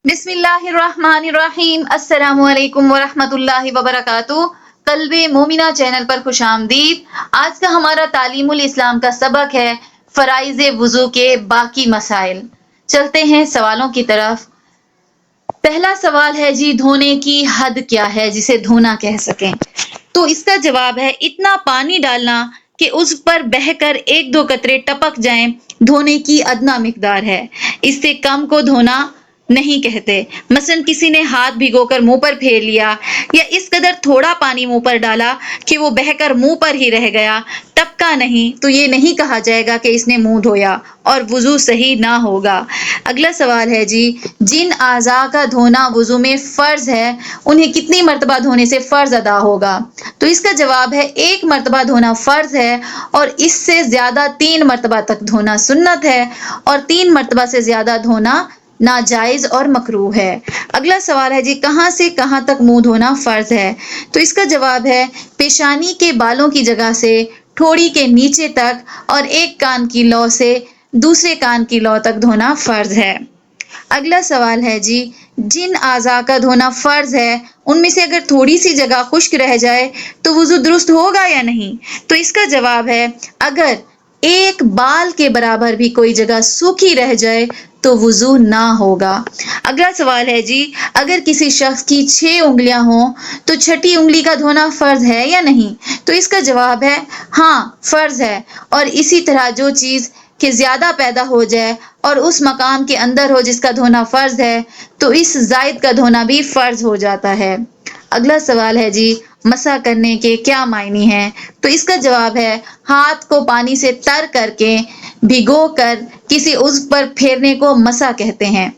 बिस्मिल्लाहिर्रहमानिर्रहीम। अस्सलामु अलैकुम वरहमतुल्लाहि वबरकातुह। कल्बे मोमिना चैनल पर खुश आमदीद। आज का हमारा तालीमुल इस्लाम का सबक है फराइज़े वुज़ू के बाकी मसाइल। चलते हैं सवालों की तरफ। पहला सवाल है जी, धोने की हद क्या है जिसे धोना कह सकें? तो इसका जवाब है इतना पानी डालना कि उस पर बहकर एक दो कतरे टपक जाएं, धोने की अदना मिकदार है। इससे कम को धोना नहीं कहते। मसलन किसी ने हाथ भिगोकर मुंह पर फेर लिया या इस कदर थोड़ा पानी मुंह पर डाला कि वो बहकर मुंह पर ही रह गया, टपका नहीं, तो ये नहीं कहा जाएगा कि इसने मुंह धोया और वुजू सही ना होगा। अगला सवाल है जी, जिन आज़ा का धोना वुजू में फ़र्ज है उन्हें कितनी मरतबा धोने से फ़र्ज अदा होगा? तो इसका जवाब है एक मरतबा धोना फ़र्ज है और इससे ज़्यादा 3 मरतबा तक धोना सुन्नत है और 3 मरतबा से ज़्यादा धोना नाजायज़ और मकरूह है। अगला सवाल है जी, कहाँ से कहाँ तक मुंह धोना फ़र्ज है? तो इसका जवाब है पेशानी के बालों की जगह से ठोड़ी के नीचे तक और एक कान की लौ से दूसरे कान की लौ तक धोना फ़र्ज है। अगला सवाल है जी, जिन आज़ा का धोना फ़र्ज है उनमें से अगर थोड़ी सी जगह खुश्क रह जाए तो वुज़ू दुरुस्त होगा या नहीं? तो इसका जवाब है अगर एक बाल के बराबर भी कोई जगह सूखी रह जाए तो वुज़ू ना होगा। अगला सवाल है जी, अगर किसी शख्स की 6 उंगलियां हों तो छठी उंगली का धोना फ़र्ज है या नहीं? तो इसका जवाब है हाँ, फ़र्ज है। और इसी तरह जो चीज़ कि ज़्यादा पैदा हो जाए और उस मकाम के अंदर हो जिसका धोना फ़र्ज है तो इस ज़ायद का धोना भी फ़र्ज हो जाता है। अगला सवाल है जी, मसा करने के क्या मायने हैं? तो इसका जवाब है हाथ को पानी से तर करके भिगो कर किसी उज़्व पर फेरने को मसा कहते हैं।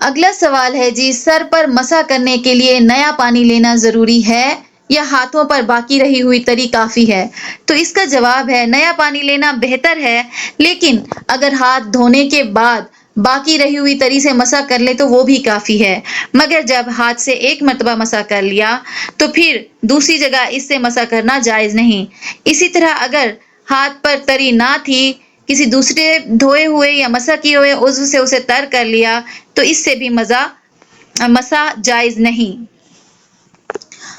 अगला सवाल है जी, सर पर मसा करने के लिए नया पानी लेना ज़रूरी है या हाथों पर बाकी रही हुई तरी काफ़ी है? तो इसका जवाब है नया पानी लेना बेहतर है, लेकिन अगर हाथ धोने के बाद बाकी रही हुई तरी से मसा कर ले तो वो भी काफ़ी है। मगर जब हाथ से एक मरतबा मसा कर लिया तो फिर दूसरी जगह इससे मसा करना जायज़ नहीं। इसी तरह अगर हाथ पर तरी ना थी, किसी दूसरे धोए हुए या मसा किए हुए उज़्व से उसे तर कर लिया तो इससे भी मसा जायज़ नहीं।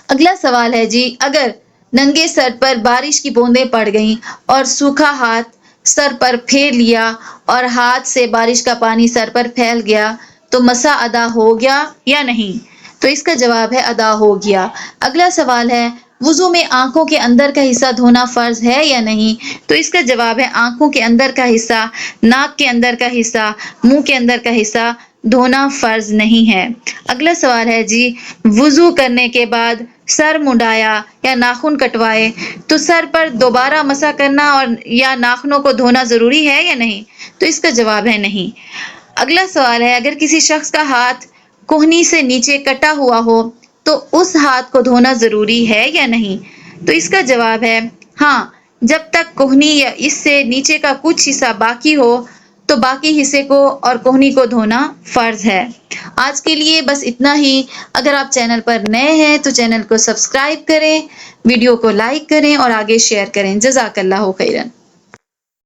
अगला सवाल है जी, अगर नंगे सर पर बारिश की बूंदें पड़ गईं और सूखा हाथ सर पर फेर लिया और हाथ से बारिश का पानी सर पर फैल गया तो मसा अदा हो गया या नहीं? तो इसका जवाब है अदा हो गया। अगला सवाल है, वुज़ू में आंखों के अंदर का हिस्सा धोना फ़र्ज है या नहीं? तो इसका जवाब है आंखों के अंदर का हिस्सा, नाक के अंदर का हिस्सा, मुंह के अंदर का हिस्सा धोना फ़र्ज नहीं है। अगला सवाल है जी, वुज़ू करने के बाद सर मुंडाया या नाखून कटवाए तो सर पर दोबारा मसा करना और या नाखूनों को धोना ज़रूरी है या नहीं? तो इसका जवाब है नहीं। अगला सवाल है, अगर किसी शख्स का हाथ कोहनी से नीचे कटा हुआ हो तो उस हाथ को धोना ज़रूरी है या नहीं? तो इसका जवाब है हाँ, जब तक कोहनी या इससे नीचे का कुछ हिस्सा बाकी हो तो बाकी हिस्से को और कोहनी को धोना फ़र्ज है। आज के लिए बस इतना ही। अगर आप चैनल पर नए हैं तो चैनल को सब्सक्राइब करें, वीडियो को लाइक करें और आगे शेयर करें। जज़ाकल्लाहु खैरन।